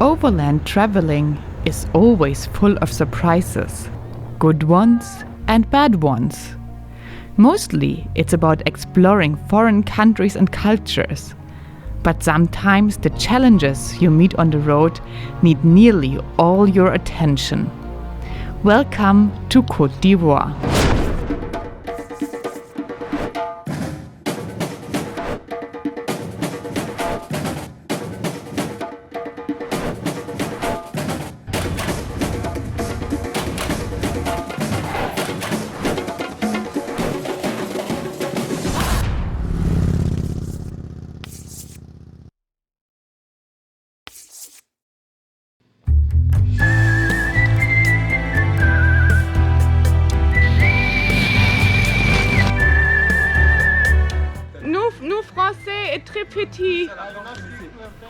Overland traveling is always full of surprises, good ones and bad ones. Mostly it's about exploring foreign countries and cultures, but sometimes the challenges you meet on the road need nearly all your attention. Welcome to Côte d'Ivoire.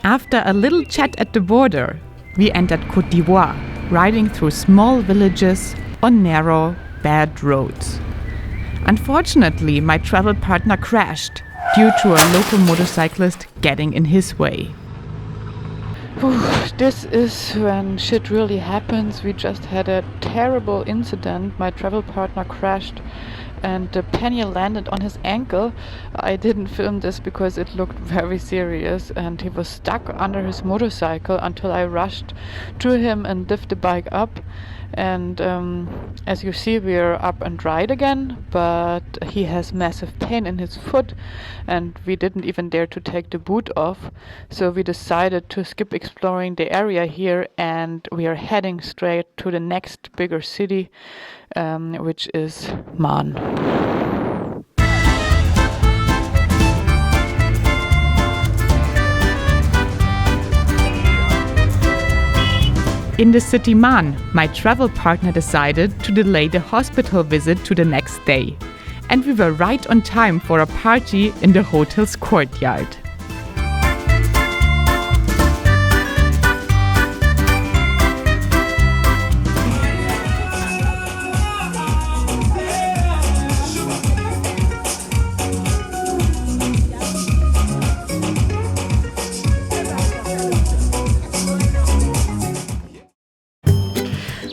After a little chat at the border, we entered Côte d'Ivoire, riding through small villages on narrow, bad roads. Unfortunately, my travel partner crashed due to a local motorcyclist getting in his way. This is when shit really happens. We just had a terrible incident. My travel partner crashed and the pannier landed on his ankle. I didn't film this because it looked very serious and he was stuck under his motorcycle until I rushed to him and lifted the bike up. And as you see, we're up and right again, but he has massive pain in his foot and we didn't even dare to take the boot off. So we decided to skip exploring the area here and we are heading straight to the next bigger city, which is Man. In the city Man, my travel partner decided to delay the hospital visit to the next day, and we were right on time for a party in the hotel's courtyard.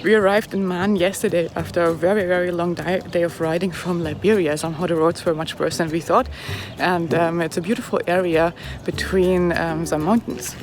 We arrived in Man yesterday after a very, very long day of riding from Liberia. Somehow the roads were much worse than we thought. And it's a beautiful area between some mountains.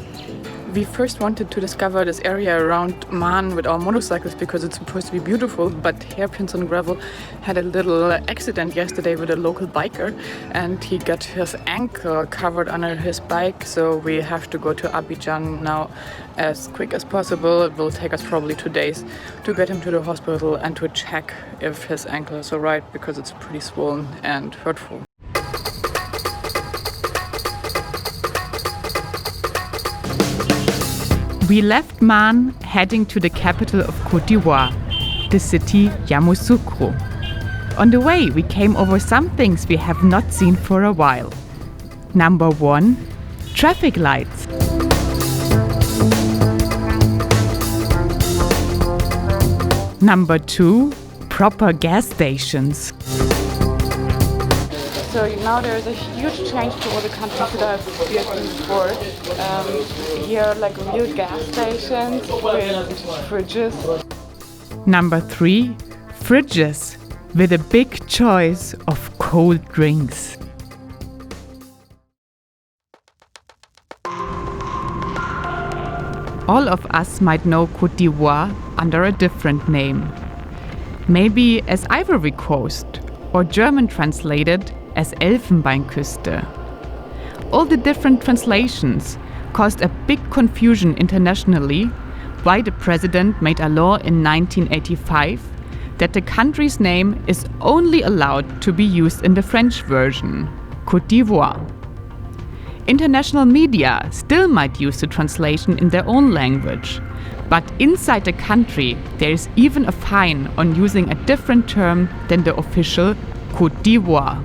We first wanted to discover this area around Man with our motorcycles because it's supposed to be beautiful, but hairpins on gravel had a little accident yesterday with a local biker and he got his ankle covered under his bike, so we have to go to Abidjan now as quick as possible. It will take us probably 2 days to get him to the hospital and to check if his ankle is alright because it's pretty swollen and hurtful. We left Man heading to the capital of Côte d'Ivoire, the city Yamoussoukro. On the way, we came over some things we have not seen for a while. Number 1, traffic lights. Number 2, proper gas stations. So now there's a huge change to all the countries that I've been before. Here like real gas stations with fridges. Number 3, fridges with a big choice of cold drinks. All of us might know Côte d'Ivoire under a different name. Maybe as Ivory Coast, or German translated as Elfenbeinküste. All the different translations caused a big confusion internationally why the president made a law in 1985 that the country's name is only allowed to be used in the French version, Côte d'Ivoire. International media still might use the translation in their own language, but inside the country there is even a fine on using a different term than the official Côte d'Ivoire.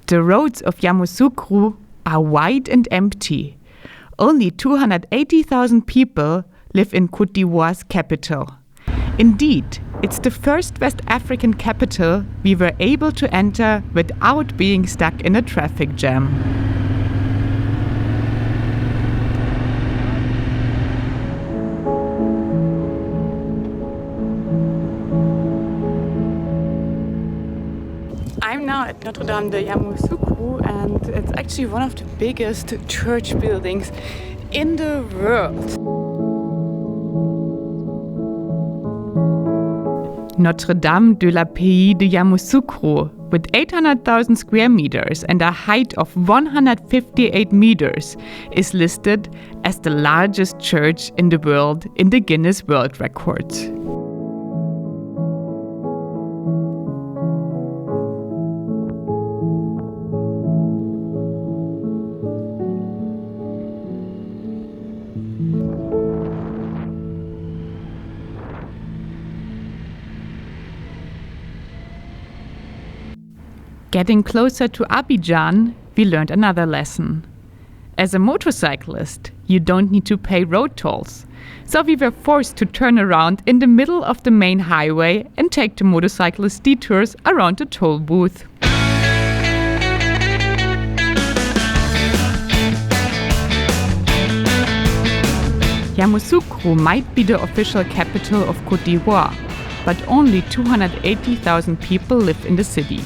The roads of Yamoussoukro are wide and empty. Only 280,000 people live in Côte d'Ivoire's capital. Indeed, it's the first West African capital we were able to enter without being stuck in a traffic jam. Notre Dame de Yamoussoukro, and it's actually one of the biggest church buildings in the world. Notre Dame de la Pays de Yamoussoukro, with 800,000 square meters and a height of 158 meters, is listed as the largest church in the world in the Guinness World Records. Getting closer to Abidjan, we learned another lesson. As a motorcyclist, you don't need to pay road tolls. So we were forced to turn around in the middle of the main highway and take the motorcyclist detours around the toll booth. Yamoussoukro might be the official capital of Côte D'Ivoire, but only 280,000 people live in the city.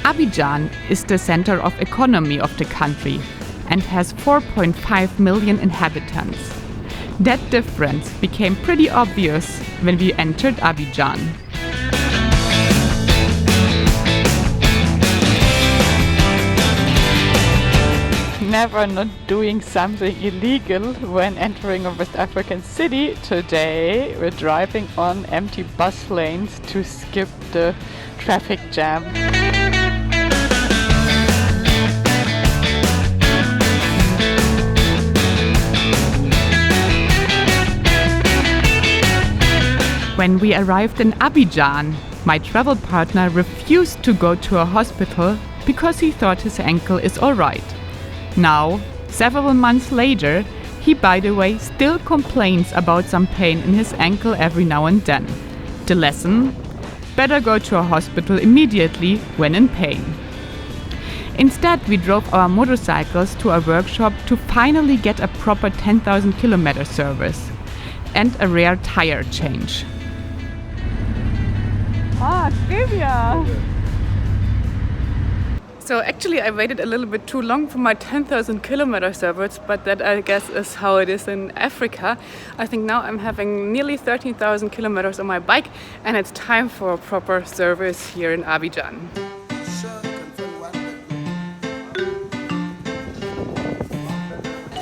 Abidjan is the center of economy of the country and has 4.5 million inhabitants. That difference became pretty obvious when we entered Abidjan. Never not doing something illegal when entering a West African city. Today we're driving on empty bus lanes to skip the traffic jam. When we arrived in Abidjan, my travel partner refused to go to a hospital because he thought his ankle is alright. Now, several months later, he, by the way, still complains about some pain in his ankle every now and then. The lesson? Better go to a hospital immediately when in pain. Instead, we drove our motorcycles to a workshop to finally get a proper 10,000 kilometer service and a rare tire change. Trivia! So actually I waited a little bit too long for my 10,000 kilometer service, but that I guess is how it is in Africa. I think now I'm having nearly 13,000 kilometers on my bike and it's time for a proper service here in Abidjan.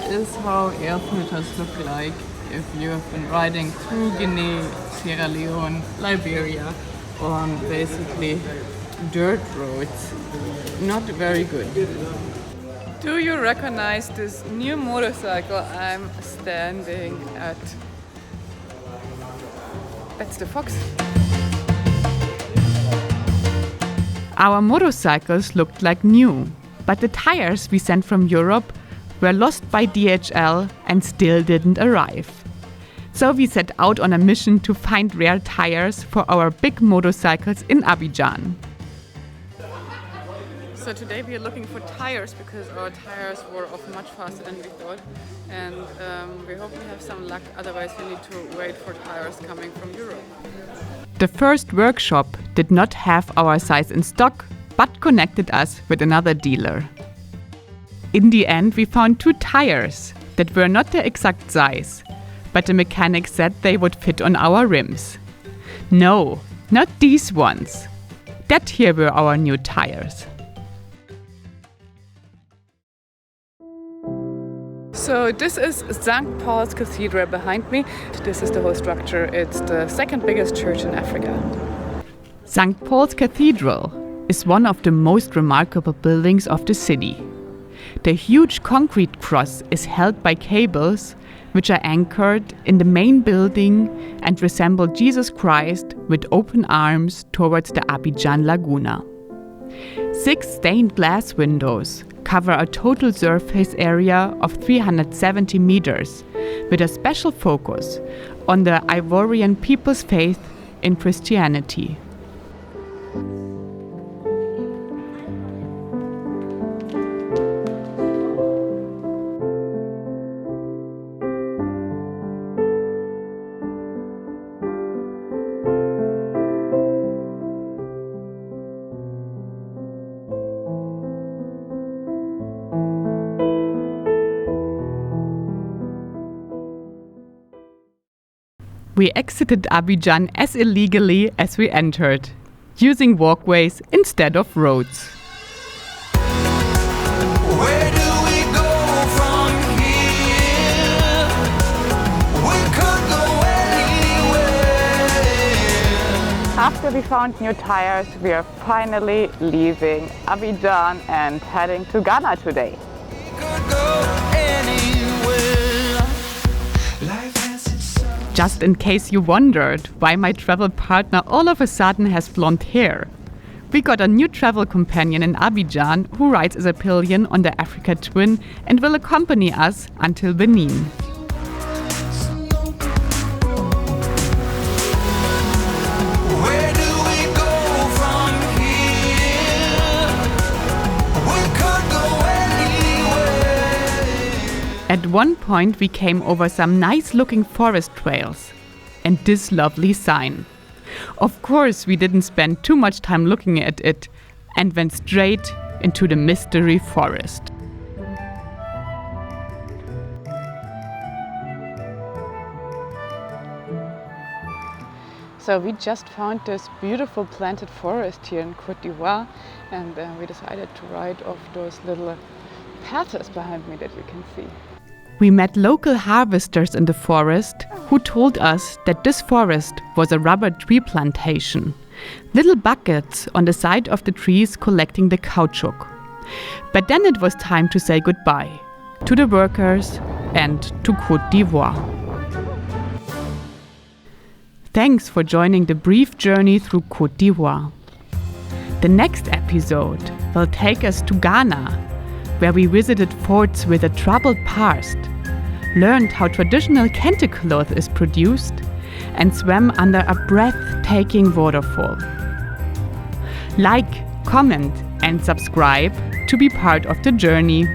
This is how air filters look like if you have been riding through Guinea, Sierra Leone, Liberia on basically dirt roads. Not very good. Do you recognize this new motorcycle I'm standing at? That's the Fox. Our motorcycles looked like new, but the tires we sent from Europe were lost by DHL and still didn't arrive. So we set out on a mission to find rare tires for our big motorcycles in Abidjan. So today we are looking for tires because our tires were off much faster than we thought, and we hope we have some luck, otherwise we need to wait for tires coming from Europe. The first workshop did not have our size in stock, but connected us with another dealer. In the end, we found 2 tires that were not the exact size, but the mechanic said they would fit on our rims. No, not these ones. That here were our new tires. So this is St. Paul's Cathedral behind me. This is the whole structure. It's the second biggest church in Africa. St. Paul's Cathedral is one of the most remarkable buildings of the city. The huge concrete cross is held by cables which are anchored in the main building and resemble Jesus Christ with open arms towards the Abidjan Laguna. 6 stained glass windows cover a total surface area of 370 meters, with a special focus on the Ivorian people's faith in Christianity. We exited Abidjan as illegally as we entered, using walkways instead of roads. Where do we go from here? We could go anywhere. After we found new tires, we are finally leaving Abidjan and heading to Ghana today. We could go anywhere. Life has its Just in case you wondered why my travel partner all of a sudden has blonde hair. We got a new travel companion in Abidjan who rides as a pillion on the Africa Twin and will accompany us until Benin. Where do we go from here? We could go anywhere. At one point we came over some nice looking forest trails and this lovely sign. Of course we didn't spend too much time looking at it and went straight into the mystery forest. So we just found this beautiful planted forest here in Côte d'Ivoire, and we decided to ride off those little paths behind me that you can see. We met local harvesters in the forest who told us that this forest was a rubber tree plantation. Little buckets on the side of the trees collecting the caoutchouc. But then it was time to say goodbye to the workers and to Côte d'Ivoire. Thanks for joining the brief journey through Côte d'Ivoire. The next episode will take us to Ghana, where we visited forts with a troubled past, learned how traditional kente cloth is produced, and swam under a breathtaking waterfall. Like, comment, and subscribe to be part of the journey.